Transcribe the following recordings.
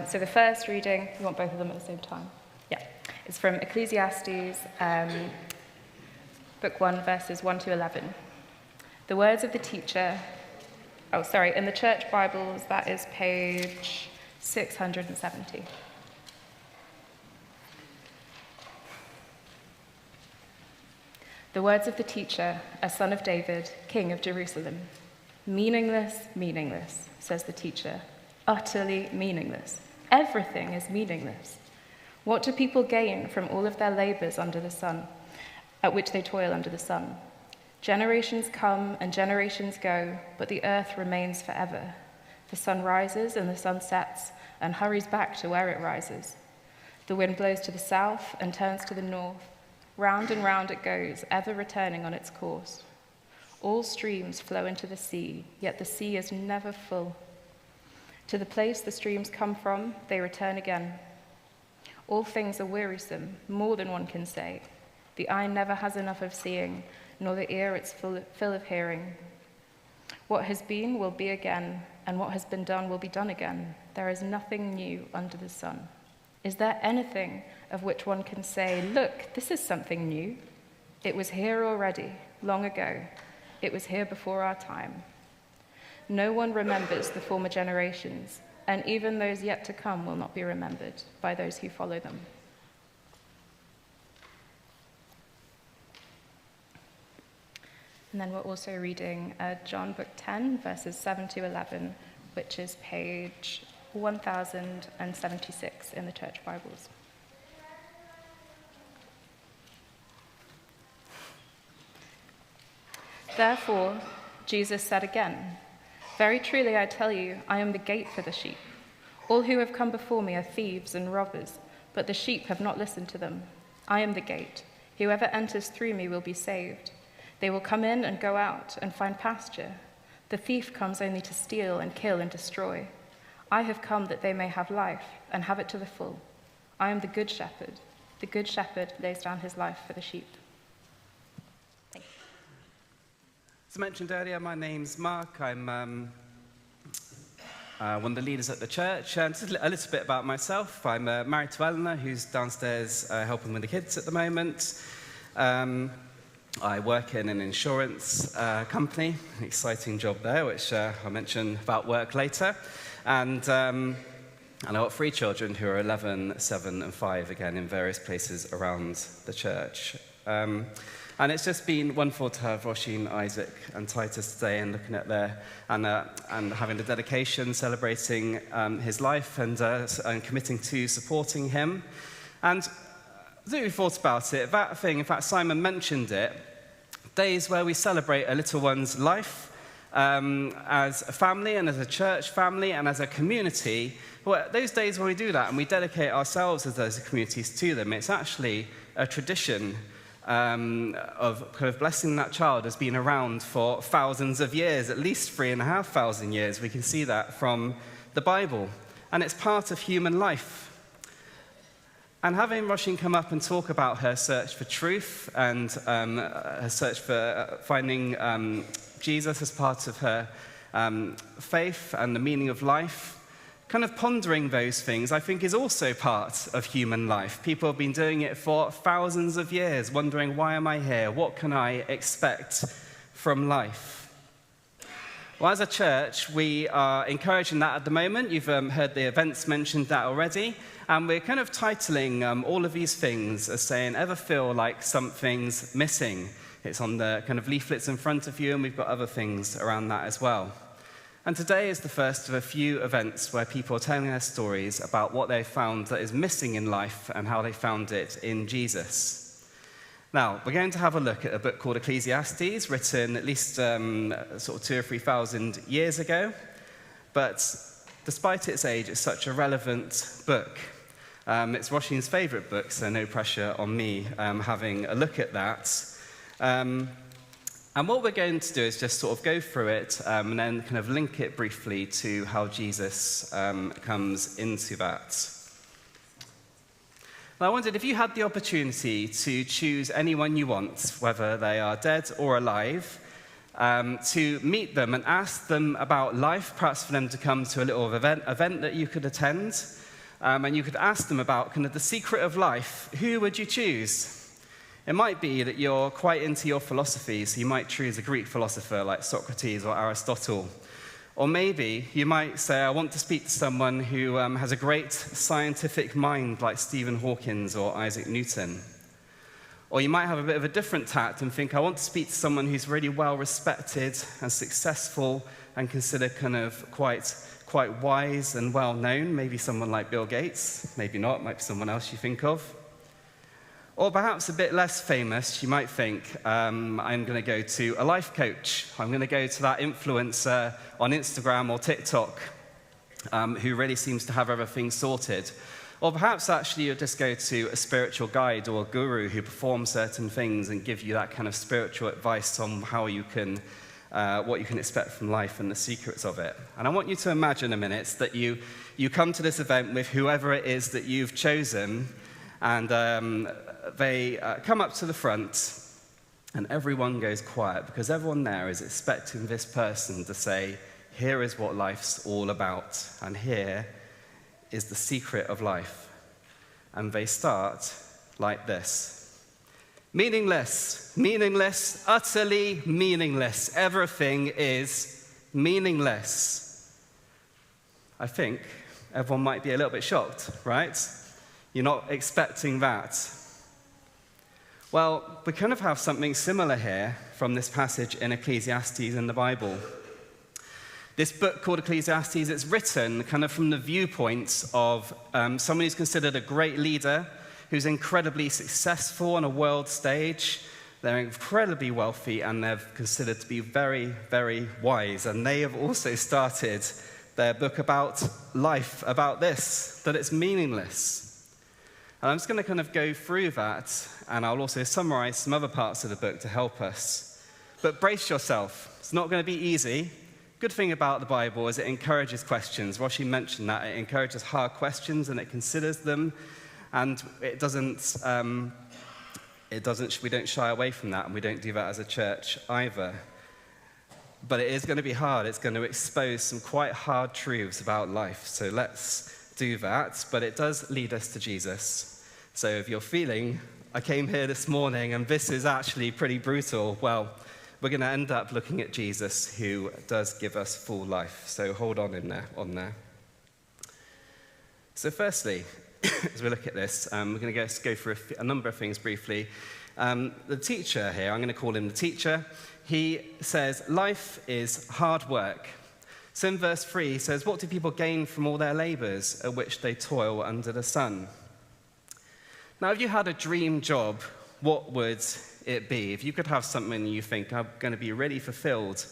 So the first reading, you want both of them at the same time? Yeah. It's from Ecclesiastes, book 1, verses 1 to 11. The words of the teacher, in the church Bibles, that is page 670. The words of the teacher, a son of David, king of Jerusalem. Meaningless, meaningless, says the teacher. Utterly meaningless. Everything is meaningless. What do people gain from all of their labors under the sun, at which they toil under the sun? Generations come and generations go, but the earth remains forever. The sun rises and the sun sets and hurries back to where it rises. The wind blows to the south and turns to the north. Round and round it goes, ever returning on its course. All streams flow into the sea, yet the sea is never full. To the place the streams come from, they return again. All things are wearisome, more than one can say. The eye never has enough of seeing, nor the ear its fill of hearing. What has been will be again, and what has been done will be done again. There is nothing new under the sun. Is there anything of which one can say, look, this is something new? It was here already, long ago. It was here before our time. No one remembers the former generations, and even those yet to come will not be remembered by those who follow them. And then we're also reading John book 10, verses 7 to 11, which is page 1076 in the church Bibles. Therefore, Jesus said again, very truly I tell you, I am the gate for the sheep. All who have come before me are thieves and robbers, but the sheep have not listened to them. I am the gate. Whoever enters through me will be saved. They will come in and go out and find pasture. The thief comes only to steal and kill and destroy. I have come that they may have life and have it to the full. I am the good shepherd. The good shepherd lays down his life for the sheep. Thank you. As mentioned earlier, my name's Mark. I'm one of the leaders at the church. And just a little bit about myself. I'm married to Eleanor, who's downstairs helping with the kids at the moment. I work in an insurance company, an exciting job there, which I'll mention about work later. And I've got 3 children who are 11, 7, and 5, again, in various places around the church. And it's just been wonderful to have Roisin, Isaac, and Titus today, and looking at their and having the dedication, celebrating his life, and committing to supporting him. And I think we thought about it. That thing, in fact, Simon mentioned it. Days where we celebrate a little one's life as a family, and as a church family, and as a community. Well, those days when we do that and we dedicate ourselves as those communities to them, it's actually a tradition of kind of blessing that child has been around for thousands of years, at least 3,500 years. We can see that from the Bible. And it's part of human life. And having Roisin come up and talk about her search for truth and her search for finding Jesus as part of her faith and the meaning of life, kind of pondering those things, I think, is also part of human life. People have been doing it for thousands of years, wondering, why am I here? What can I expect from life? Well, as a church, we are encouraging that at the moment. You've heard the events mentioned that already. And we're kind of titling all of these things as saying, ever feel like something's missing? It's on the kind of leaflets in front of you, and we've got other things around that as well. And today is the first of a few events where people are telling their stories about what they found that is missing in life and how they found it in Jesus. Now, we're going to have a look at a book called Ecclesiastes, written at least sort of 2,000 or 3,000 years ago. But despite its age, it's such a relevant book. It's Roisin's favourite book, so no pressure on me having a look at that. And what we're going to do is just sort of go through it and then kind of link it briefly to how Jesus comes into that. And I wondered, if you had the opportunity to choose anyone you want, whether they are dead or alive, to meet them and ask them about life, perhaps for them to come to a little event that you could attend. And you could ask them about kind of the secret of life. Who would you choose? It might be that you're quite into your philosophy, so you might choose a Greek philosopher like Socrates or Aristotle. Or maybe you might say, I want to speak to someone who has a great scientific mind like Stephen Hawking or Isaac Newton. Or you might have a bit of a different tact and think, I want to speak to someone who's really well respected and successful and considered kind of quite wise and well known. Maybe someone like Bill Gates, maybe not, might be someone else you think of. Or perhaps a bit less famous, you might think, I'm going to go to a life coach. I'm going to go to that influencer on Instagram or TikTok who really seems to have everything sorted. Or perhaps actually you'll just go to a spiritual guide or a guru who performs certain things and give you that kind of spiritual advice on how you can, what you can expect from life and the secrets of it. And I want you to imagine a minute that you come to this event with whoever it is that you've chosen, and they come up to the front, and everyone goes quiet because everyone there is expecting this person to say, here is what life's all about, and here is the secret of life. And they start like this. Meaningless, meaningless, utterly meaningless. Everything is meaningless. I think everyone might be a little bit shocked, right? You're not expecting that. Well, we kind of have something similar here from this passage in Ecclesiastes in the Bible. This book called Ecclesiastes, it's written kind of from the viewpoint of someone who's considered a great leader, who's incredibly successful on a world stage. They're incredibly wealthy, and they're considered to be very, very wise. And they have also started their book about life, about this, that it's meaningless. And I'm just going to kind of go through that, and I'll also summarize some other parts of the book to help us. But brace yourself. It's not going to be easy. Good thing about the Bible is it encourages questions. Roshi mentioned that. It encourages hard questions, and it considers them. And we don't shy away from that, and we don't do that as a church either. But it is going to be hard. It's going to expose some quite hard truths about life. So let's do that. But it does lead us to Jesus. So if you're feeling, I came here this morning and this is actually pretty brutal, well, we're going to end up looking at Jesus, who does give us full life. So hold on in there, on there. So firstly, as we look at this, we're going to go through a number of things briefly. The teacher here, I'm going to call him the teacher, he says, life is hard work. So in verse 3, he says, what do people gain from all their labors at which they toil under the sun? Now, if you had a dream job, what would it be? If you could have something you think, I'm going to be really fulfilled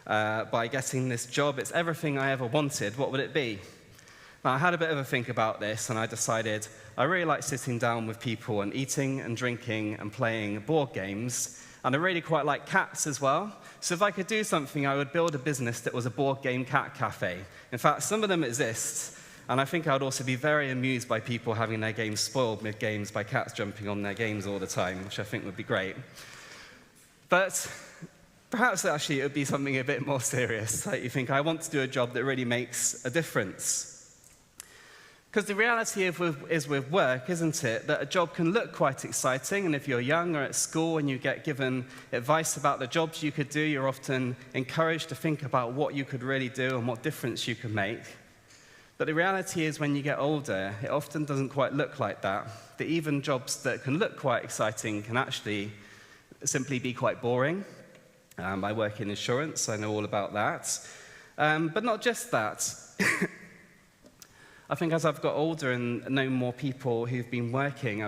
by getting this job, it's everything I ever wanted, what would it be? Now, I had a bit of a think about this, and I decided I really like sitting down with people and eating and drinking and playing board games, and I really quite like cats as well. So if I could do something, I would build a business that was a board game cat cafe. In fact, some of them exist, and I think I would also be very amused by people having their games spoiled mid-games by cats jumping on their games all the time, which I think would be great. But perhaps actually it would be something a bit more serious. Like you think, I want to do a job that really makes a difference. Because the reality is with work, isn't it, that a job can look quite exciting, and if you're young or at school and you get given advice about the jobs you could do, you're often encouraged to think about what you could really do and what difference you could make. But the reality is when you get older, it often doesn't quite look like that. That even jobs that can look quite exciting can actually simply be quite boring. I work in insurance, I know all about that. But not just that. I think as I've got older and known more people who've been working,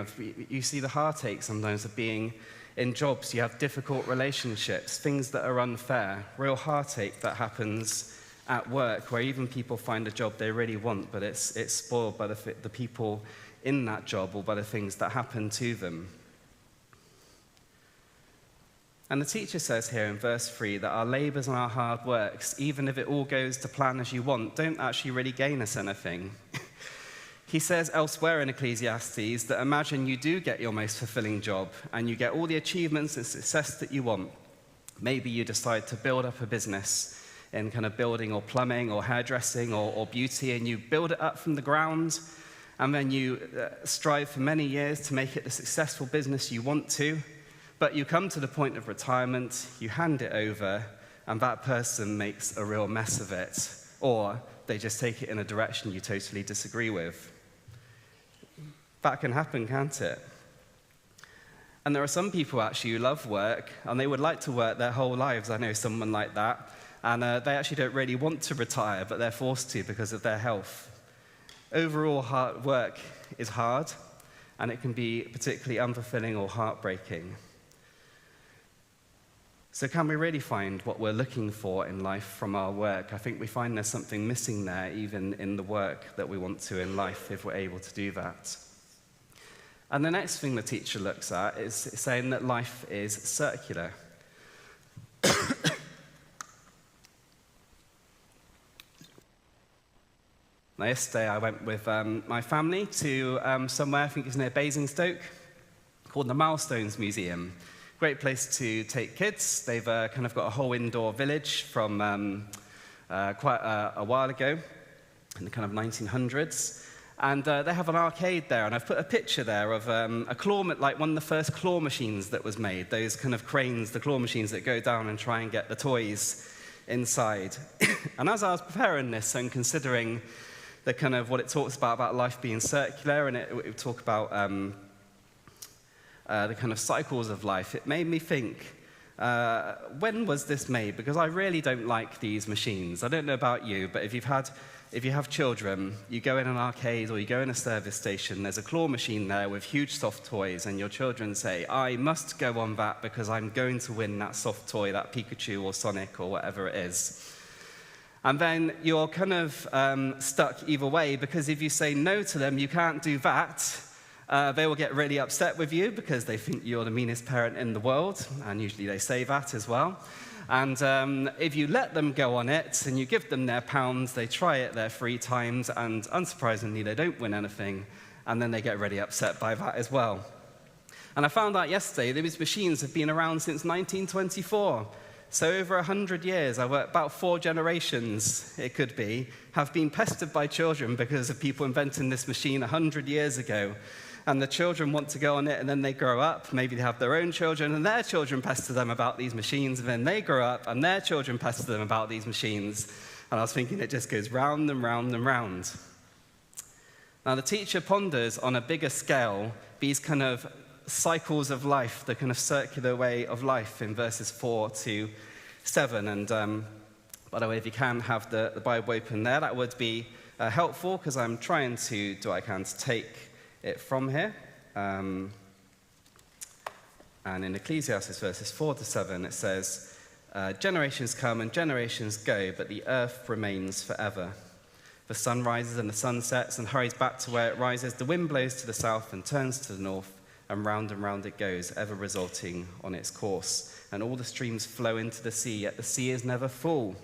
you see the heartache sometimes of being in jobs. You have difficult relationships, things that are unfair, real heartache that happens at work, where even people find a job they really want, but it's spoiled by the people in that job or by the things that happen to them. And the teacher says here in verse 3 that our labors and our hard works, even if it all goes to plan as you want, don't actually really gain us anything. He says elsewhere in Ecclesiastes that imagine you do get your most fulfilling job and you get all the achievements and success that you want, Maybe you decide to build up a business in kind of building or plumbing or hairdressing or beauty, and you build it up from the ground, and then you strive for many years to make it the successful business you want to, but you come to the point of retirement, you hand it over, and that person makes a real mess of it, or they just take it in a direction you totally disagree with. That can happen, can't it? And there are some people actually who love work, and they would like to work their whole lives. I know someone like that. And they actually don't really want to retire, but they're forced to because of their health. Overall, hard work is hard, and it can be particularly unfulfilling or heartbreaking. So can we really find what we're looking for in life from our work? I think we find there's something missing there, even in the work that we want to in life, if we're able to do that. And the next thing the teacher looks at is saying that life is circular. Now, yesterday I went with my family to somewhere, I think it's near Basingstoke, called the Milestones Museum. Great place to take kids. They've kind of got a whole indoor village from quite a while ago, in the kind of 1900s. And they have an arcade there, and I've put a picture there of a claw, like one of the first claw machines that was made, those kind of cranes, the claw machines that go down and try and get the toys inside. And as I was preparing this and considering the kind of what it talks about life being circular, and it would talk about the kind of cycles of life, it made me think, when was this made? Because I really don't like these machines. I don't know about you, but if you have children, you go in an arcade or you go in a service station, there's a claw machine there with huge soft toys, and your children say, I must go on that because I'm going to win that soft toy, that Pikachu or Sonic or whatever it is. And then you're kind of stuck either way, because if you say no to them, you can't do that, they will get really upset with you because they think you're the meanest parent in the world, and usually they say that as well. And if you let them go on it and you give them their pounds, they try it their 3 times, and unsurprisingly, they don't win anything, and then they get really upset by that as well. And I found out yesterday these machines have been around since 1924. So over 100 years, about 4 generations, it could be, have been pestered by children because of people inventing this machine 100 years ago. And the children want to go on it, and then they grow up. Maybe they have their own children, and their children pester them about these machines, and then they grow up, and their children pester them about these machines. And I was thinking it just goes round and round and round. Now, the teacher ponders on a bigger scale these kind of cycles of life, the kind of circular way of life in verses 4 to 7. And by the way, if you can have the Bible open there, that would be helpful, because I'm trying to do what I can to take it from here. And in Ecclesiastes verses 4 to 7, it says, generations come and generations go, but the earth remains forever. The sun rises and the sun sets and hurries back to where it rises. The wind blows to the south and turns to the north, and round it goes, ever resulting on its course. And all the streams flow into the sea, yet the sea is never full.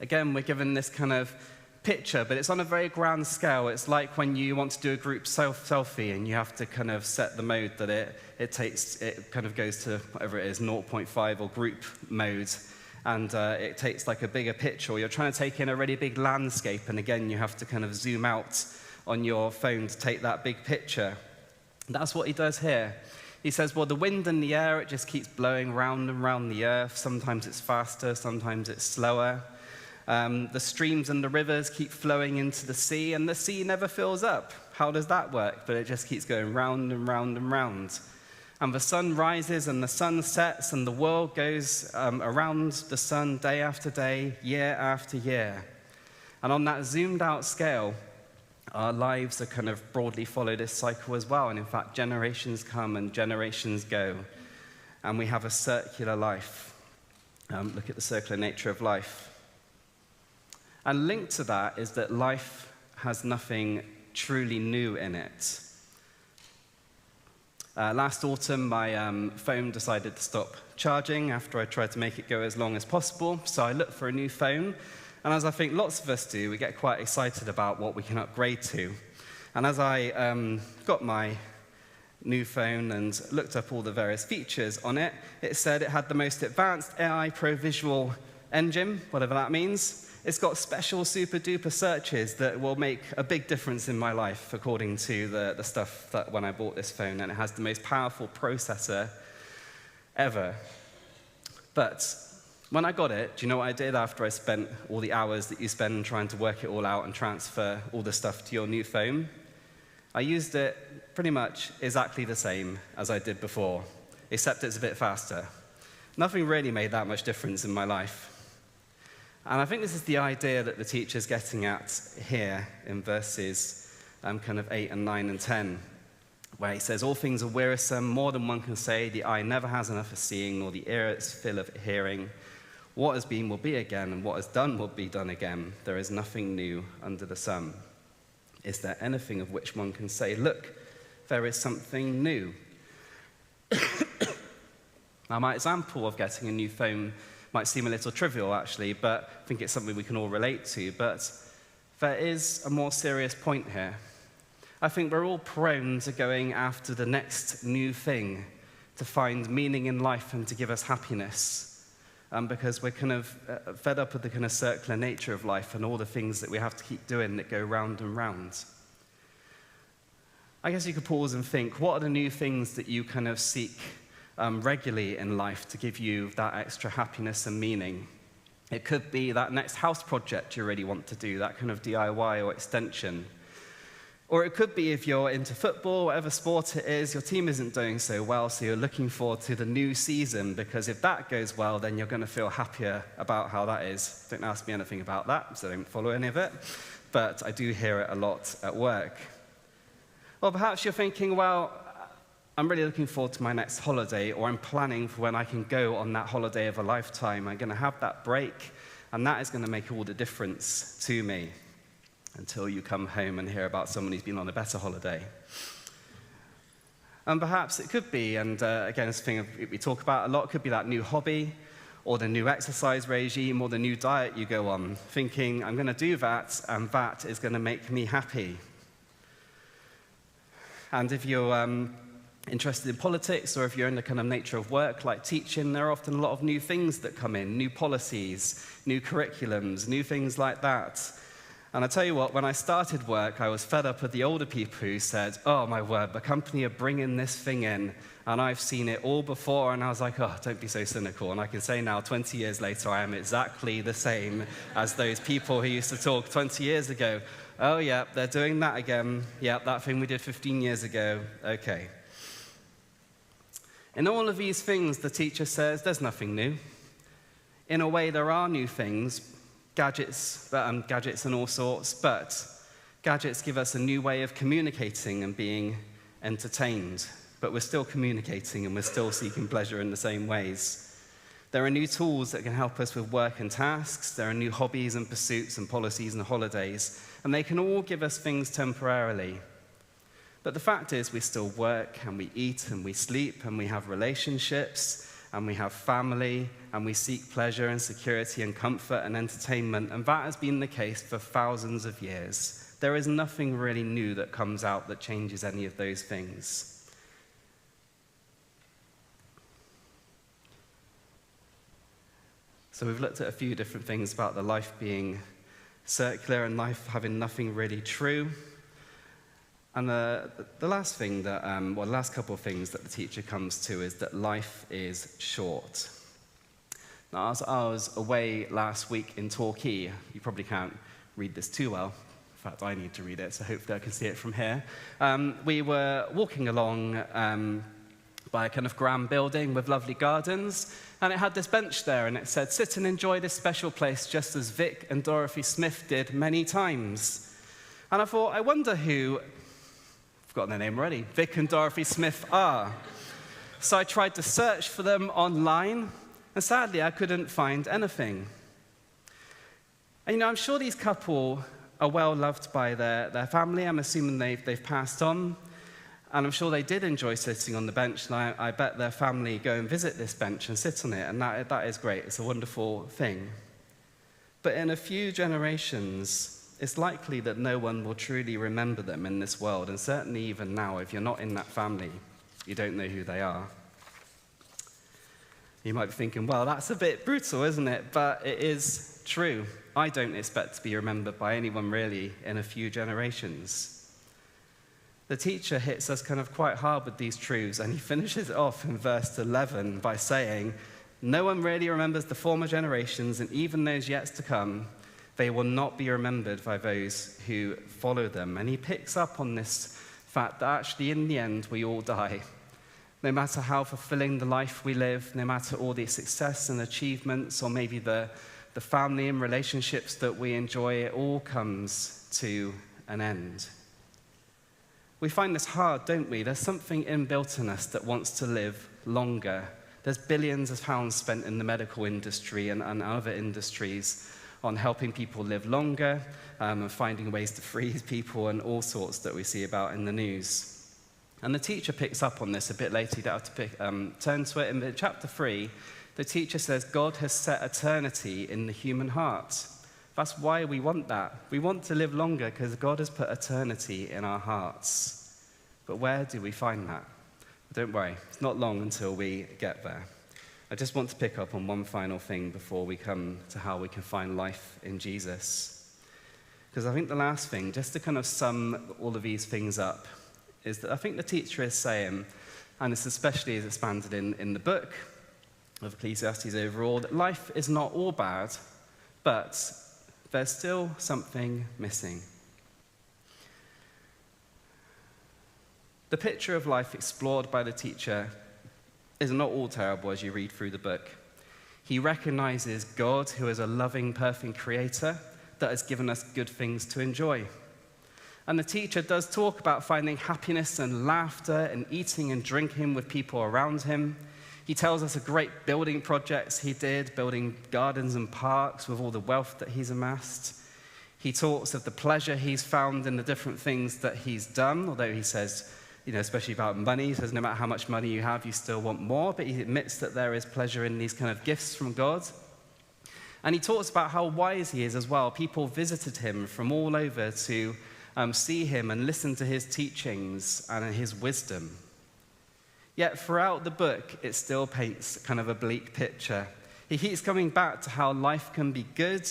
Again, we're given this kind of picture, but it's on a very grand scale. It's like when you want to do a group selfie and you have to kind of set the mode that it kind of goes to whatever it is, 0.5 or group mode, and it takes like a bigger picture, or you're trying to take in a really big landscape, and again you have to kind of zoom out on your phone to take that big picture. That's what he does here. He says, well, the wind and the air, it just keeps blowing round and round the earth. Sometimes it's faster, sometimes it's slower. The streams and the rivers keep flowing into the sea, and the sea never fills up. How does that work? But it just keeps going round and round and round. And the sun rises and the sun sets, and the world goes around the sun day after day, year after year. And on that zoomed out scale, our lives are kind of broadly follow this cycle as well. And in fact, generations come and generations go. And we have a circular life. Look at the circular nature of life. And linked to that is that life has nothing truly new in it. Last autumn, my phone decided to stop charging after I tried to make it go as long as possible. So I looked for a new phone. And as I think lots of us do, we get quite excited about what we can upgrade to. And as I got my new phone and looked up all the various features on it, it said it had the most advanced AI Pro Visual Engine, whatever that means. It's got special super-duper searches that will make a big difference in my life, according to the stuff that when I bought this phone, and it has the most powerful processor ever. But when I got it, do you know what I did after I spent all the hours that you spend trying to work it all out and transfer all the stuff to your new phone? I used it pretty much exactly the same as I did before, except it's a bit faster. Nothing really made that much difference in my life. And I think this is the idea that the teacher's getting at here in verses kind of 8 and 9 and 10, where he says, all things are wearisome, more than one can say, the eye never has enough of seeing, nor the ear its fill of hearing. What has been will be again, and what is done will be done again. There is nothing new under the sun. Is there anything of which one can say, look, there is something new? Now, my example of getting a new phone might seem a little trivial, actually, but I think it's something we can all relate to. But there is a more serious point here. I think we're all prone to going after the next new thing to find meaning in life and to give us happiness, because we're kind of fed up with the kind of circular nature of life and all the things that we have to keep doing that go round and round. I guess you could pause and think, what are the new things that you kind of seek regularly in life to give you that extra happiness and meaning? It could be that next house project you really want to do, that kind of DIY or extension. Or it could be if you're into football, whatever sport it is, your team isn't doing so well, so you're looking forward to the new season, because if that goes well, then you're going to feel happier about how that is. Don't ask me anything about that, so don't follow any of it. But I do hear it a lot at work. Or perhaps you're thinking, well, I'm really looking forward to my next holiday, or I'm planning for when I can go on that holiday of a lifetime. I'm going to have that break, and that is going to make all the difference to me, until you come home and hear about someone who's been on a better holiday. And perhaps it could be, and again, it's a thing we talk about a lot, could be that new hobby, or the new exercise regime, or the new diet you go on, thinking, I'm going to do that, and that is going to make me happy. And if you're interested in politics, or if you're in the kind of nature of work like teaching, there are often a lot of new things that come in, new policies, new curriculums, new things like that. And I tell you what, when I started work, I was fed up with the older people who said, oh my word, the company are bringing this thing in, and I've seen it all before, and I was like, oh, don't be so cynical. And I can say now, 20 years later, I am exactly the same as those people who used to talk 20 years ago. Oh yeah, they're doing that again. Yeah, that thing we did 15 years ago. Okay. In all of these things, the teacher says, there's nothing new. In a way, there are new things, gadgets and all sorts, but gadgets give us a new way of communicating and being entertained, but we're still communicating and we're still seeking pleasure in the same ways. There are new tools that can help us with work and tasks. There are new hobbies and pursuits and policies and holidays, and they can all give us things temporarily. But the fact is, we still work, and we eat, and we sleep, and we have relationships, and we have family, and we seek pleasure and security and comfort and entertainment, and that has been the case for thousands of years. There is nothing really new that comes out that changes any of those things. So we've looked at a few different things about the life being circular and life having nothing really true. And the last thing that, the last couple of things that the teacher comes to is that life is short. Now, as I was away last week in Torquay, you probably can't read this too well. In fact, I need to read it, so hopefully I can see it from here. We were walking along by a kind of grand building with lovely gardens, and it had this bench there, and it said, sit and enjoy this special place just as Vic and Dorothy Smith did many times. And I thought, I wonder who... Forgotten their name already, Vic and Dorothy Smith are. So I tried to search for them online, and sadly I couldn't find anything. And I'm sure these couple are well loved by their family. I'm assuming they've passed on, and I'm sure they did enjoy sitting on the bench, and I bet their family go and visit this bench and sit on it, and that is great. It's a wonderful thing. But in a few generations, it's likely that no one will truly remember them in this world, and certainly even now, if you're not in that family. you don't know who they are. You might be thinking, well, that's a bit brutal, isn't it? But it is true. I don't expect to be remembered by anyone really in a few generations. The teacher hits us kind of quite hard with these truths, and he finishes it off in verse 11 by saying, no one really remembers the former generations, and even those yet to come, they will not be remembered by those who follow them. And he picks up on this fact that actually in the end we all die. No matter how fulfilling the life we live, no matter all the success and achievements, or maybe the family and relationships that we enjoy, it all comes to an end. We find this hard, don't we? There's something inbuilt in us that wants to live longer. There's billions of pounds spent in the medical industry and other industries on helping people live longer and finding ways to freeze people and all sorts that we see about in the news. And the teacher picks up on this a bit later. You don't have to turn to it. In chapter 3, the teacher says God has set eternity in the human heart. That's why we want that. We want to live longer because God has put eternity in our hearts. But where do we find that? Don't worry, it's not long until we get there. I just want to pick up on one final thing before we come to how we can find life in Jesus. Because I think the last thing, just to kind of sum all of these things up, is that I think the teacher is saying, and it's especially as expanded in the book of Ecclesiastes overall, that life is not all bad, but there's still something missing. The picture of life explored by the teacher is not all terrible as you read through the book. He recognizes God, who is a loving, perfect creator that has given us good things to enjoy. And the teacher does talk about finding happiness and laughter and eating and drinking with people around him. He tells us of great building projects he did, building gardens and parks with all the wealth that he's amassed. He talks of the pleasure he's found in the different things that he's done, although he says, especially about money, he says no matter how much money you have, you still want more, but he admits that there is pleasure in these kind of gifts from God. And he talks about how wise he is as well. People visited him from all over to see him and listen to his teachings and his wisdom. Yet throughout the book, it still paints kind of a bleak picture. He keeps coming back to how life can be good.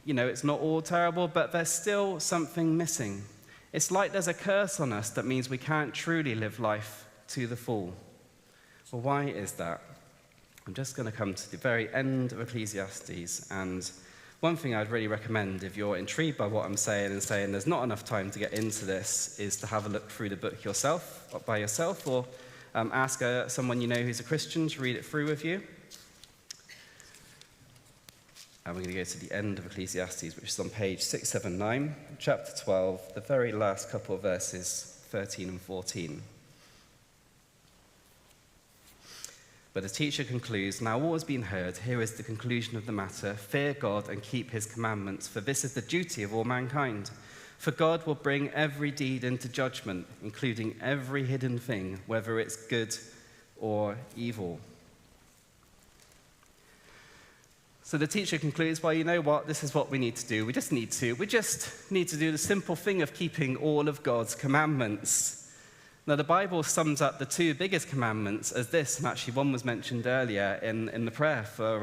It's not all terrible, but there's still something missing. It's like there's a curse on us that means we can't truly live life to the full. Well, why is that? I'm just going to come to the very end of Ecclesiastes, and one thing I'd really recommend if you're intrigued by what I'm saying and saying there's not enough time to get into this is to have a look through the book yourself, by yourself, or ask someone you know who's a Christian to read it through with you. And we're going to go to the end of Ecclesiastes, which is on page 679, chapter 12, the very last couple of verses, 13 and 14. But the teacher concludes, now all has been heard, here is the conclusion of the matter. Fear God and keep his commandments, for this is the duty of all mankind. For God will bring every deed into judgment, including every hidden thing, whether it's good or evil. So the teacher concludes, well, you know what? This is what we need to do. We just need to do the simple thing of keeping all of God's commandments. Now, the Bible sums up the two biggest commandments as this, and actually one was mentioned earlier in the prayer for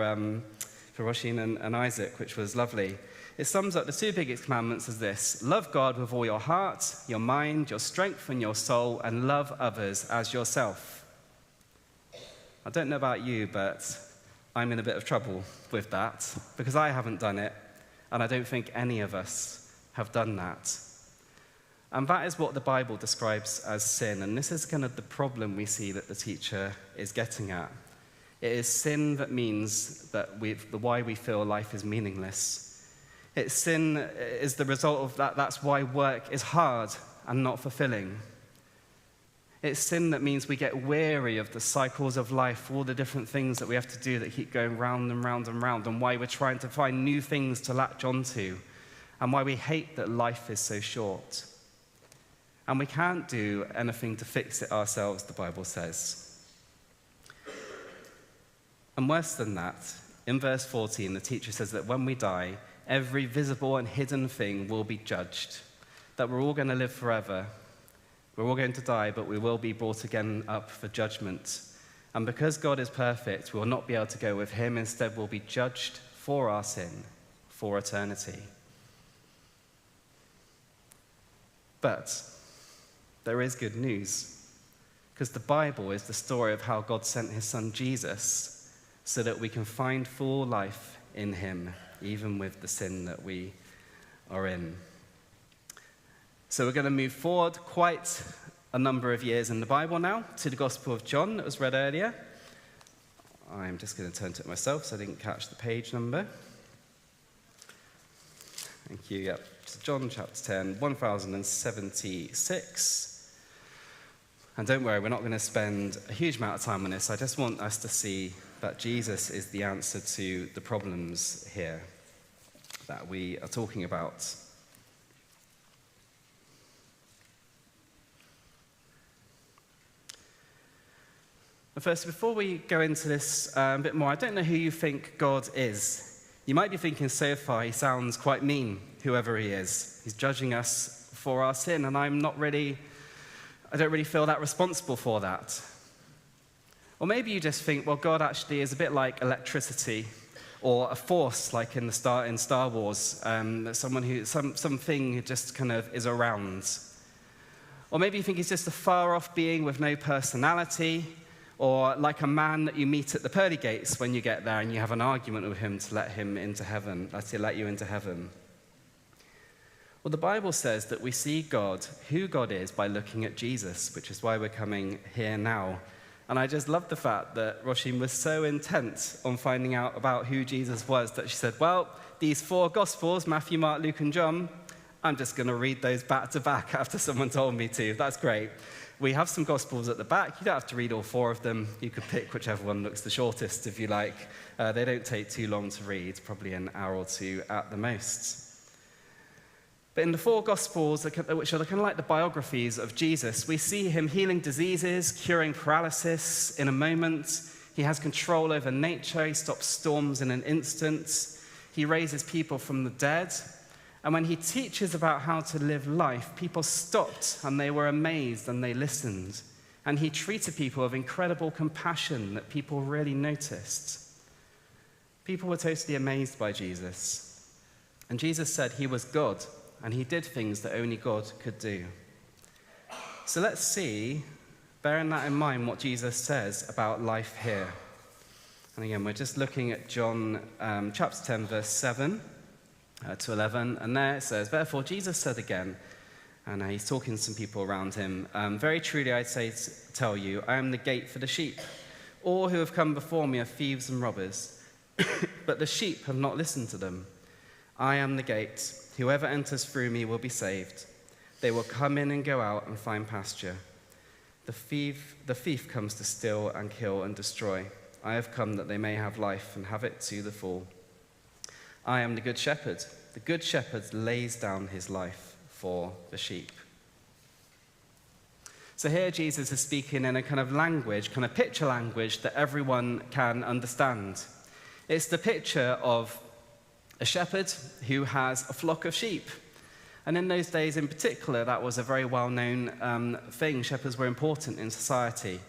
Roisin and Isaac, which was lovely. It sums up the two biggest commandments as this: love God with all your heart, your mind, your strength, and your soul, and love others as yourself. I don't know about you, but I'm in a bit of trouble with that because I haven't done it, and I don't think any of us have done that. And that is what the Bible describes as sin, and this is kind of the problem we see that the teacher is getting at. It is sin that means that why we feel life is meaningless. Sin is the result of that. That's why work is hard and not fulfilling. It's sin that means we get weary of the cycles of life, all the different things that we have to do that keep going round and round and round, and why we're trying to find new things to latch onto, and why we hate that life is so short. And we can't do anything to fix it ourselves, the Bible says. And worse than that, in verse 14, the teacher says that when we die, every visible and hidden thing will be judged, that we're all going to live forever. We're all going to die, but we will be brought again up for judgment. And because God is perfect, we will not be able to go with him. Instead, we'll be judged for our sin for eternity. But there is good news, because the Bible is the story of how God sent his son Jesus so that we can find full life in him, even with the sin that we are in. So we're going to move forward quite a number of years in the Bible now to the Gospel of John that was read earlier. I'm just going to turn to it myself so I didn't catch the page number. Thank you. Yep. So John chapter 10, 1076. And don't worry, we're not going to spend a huge amount of time on this. I just want us to see that Jesus is the answer to the problems here that we are talking about. But first, before we go into this a bit more, I don't know who you think God is. You might be thinking so far he sounds quite mean, whoever he is. He's judging us for our sin, and I don't really feel that responsible for that. Or maybe you just think, well, God actually is a bit like electricity or a force like in Star Wars, something who just kind of is around. Or maybe you think he's just a far-off being with no personality, or like a man that you meet at the pearly gates when you get there and you have an argument with him to let you into heaven. Well, the Bible says that we see God, who God is, by looking at Jesus, which is why we're coming here now. And I just love the fact that Roisin was so intent on finding out about who Jesus was that she said, well, these 4 Gospels, Matthew, Mark, Luke, and John, I'm just going to read those back to back after someone told me to. That's great. We have some Gospels at the back. You don't have to read all 4 of them. You could pick whichever one looks the shortest if you like. They don't take too long to read, probably an hour or 2 at the most. But in the 4 Gospels, which are kind of like the biographies of Jesus, we see him healing diseases, curing paralysis in a moment. He has control over nature. He stops storms in an instant. He raises people from the dead. And when he teaches about how to live life, people stopped and they were amazed and they listened. And he treated people with incredible compassion that people really noticed. People were totally amazed by Jesus. And Jesus said he was God, and he did things that only God could do. So let's see, bearing that in mind, what Jesus says about life here. And again, we're just looking at John chapter 10, verse 7 to 11. And there it says, therefore Jesus said again, and he's talking to some people around him, very truly I tell you, I am the gate for the sheep. All who have come before me are thieves and robbers, but the sheep have not listened to them. I am the gate. Whoever enters through me will be saved. They will come in and go out and find pasture. The thief comes to steal and kill and destroy. I have come that they may have life and have it to the full. I am the good shepherd. The good shepherd lays down his life for the sheep. So here Jesus is speaking in a kind of language, kind of picture language that everyone can understand. It's the picture of a shepherd who has a flock of sheep. And in those days in particular, that was a very well-known thing. Shepherds were important in society.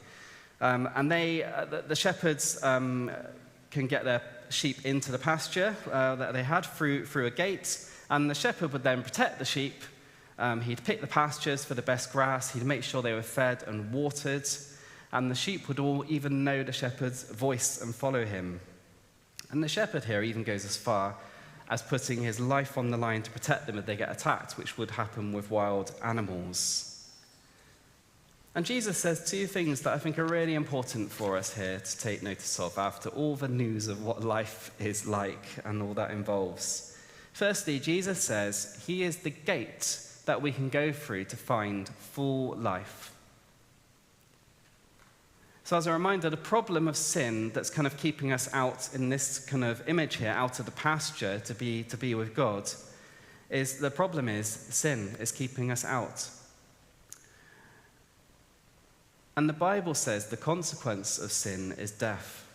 And the shepherds can get their sheep into the pasture that they had through a gate, and the shepherd would then protect the sheep. He'd pick the pastures for the best grass, he'd make sure they were fed and watered, and the sheep would all even know the shepherd's voice and follow him. And the shepherd here even goes as far as putting his life on the line to protect them if they get attacked, which would happen with wild animals. And Jesus says 2 things that I think are really important for us here to take notice of after all the news of what life is like and all that involves. Firstly, Jesus says he is the gate that we can go through to find full life. So as a reminder, the problem of sin that's kind of keeping us out in this kind of image here, out of the pasture to be with God, is the problem is sin is keeping us out. And the Bible says the consequence of sin is death.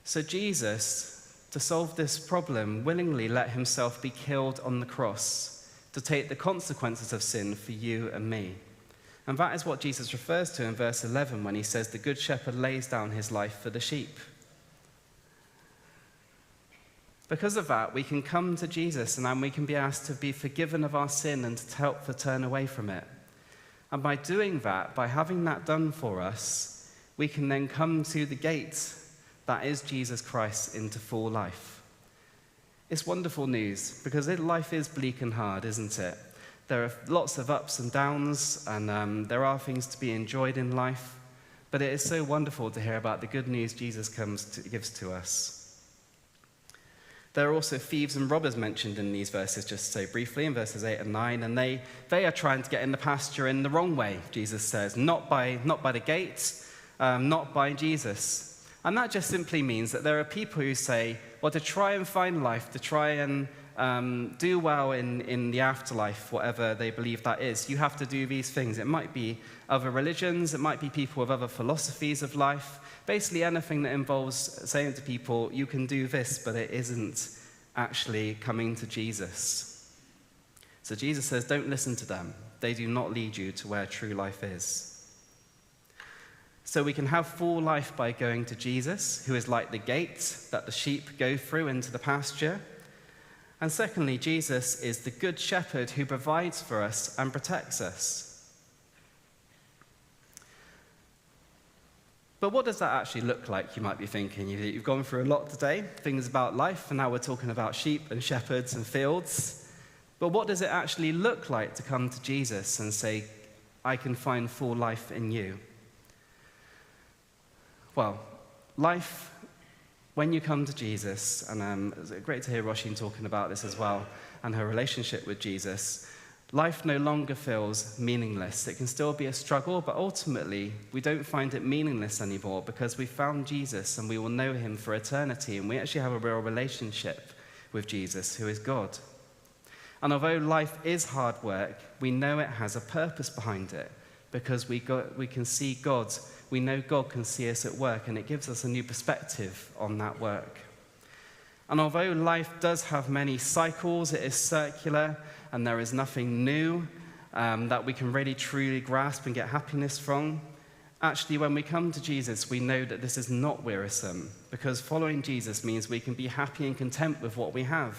So Jesus, to solve this problem, willingly let himself be killed on the cross to take the consequences of sin for you and me. And that is what Jesus refers to in verse 11 when he says, the good shepherd lays down his life for the sheep. Because of that, we can come to Jesus and then we can be asked to be forgiven of our sin and to help to turn away from it. And by doing that, by having that done for us, we can then come to the gate that is Jesus Christ into full life. It's wonderful news because life is bleak and hard, isn't it? There are lots of ups and downs, and there are things to be enjoyed in life, but it is so wonderful to hear about the good news Jesus gives to us. There are also thieves and robbers mentioned in these verses, just so briefly, in verses 8 and 9, and they are trying to get in the pasture in the wrong way, Jesus says, not by the gate, not by Jesus. And that just simply means that there are people who say, well, to try and find life, to try and do well in the afterlife, whatever they believe that is, you have to do these things. It might be other religions, it might be people with other philosophies of life, basically anything that involves saying to people, you can do this, but it isn't actually coming to Jesus. So Jesus says, don't listen to them. They do not lead you to where true life is. So we can have full life by going to Jesus, who is like the gate that the sheep go through into the pasture. And secondly, Jesus is the good shepherd who provides for us and protects us. But what does that actually look like, you might be thinking? You've gone through a lot today, things about life, and now we're talking about sheep and shepherds and fields. But what does it actually look like to come to Jesus and say, I can find full life in you? Well, life, when you come to Jesus, and it's great to hear Roisin talking about this as well, and her relationship with Jesus, life no longer feels meaningless. It can still be a struggle, but ultimately, we don't find it meaningless anymore because we found Jesus and we will know him for eternity, and we actually have a real relationship with Jesus, who is God. And although life is hard work, we know it has a purpose behind it because we can see God. We know God can see us at work, and it gives us a new perspective on that work. And although life does have many cycles, it is circular, and there is nothing new that we can really truly grasp and get happiness from, actually, when we come to Jesus, we know that this is not wearisome, because following Jesus means we can be happy and content with what we have.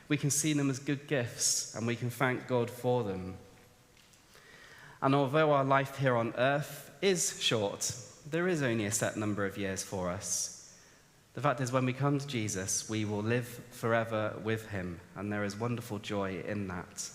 We can see them as good gifts, and we can thank God for them. And although our life here on earth is short, there is only a set number of years for us. The fact is, when we come to Jesus, we will live forever with him, and there is wonderful joy in that.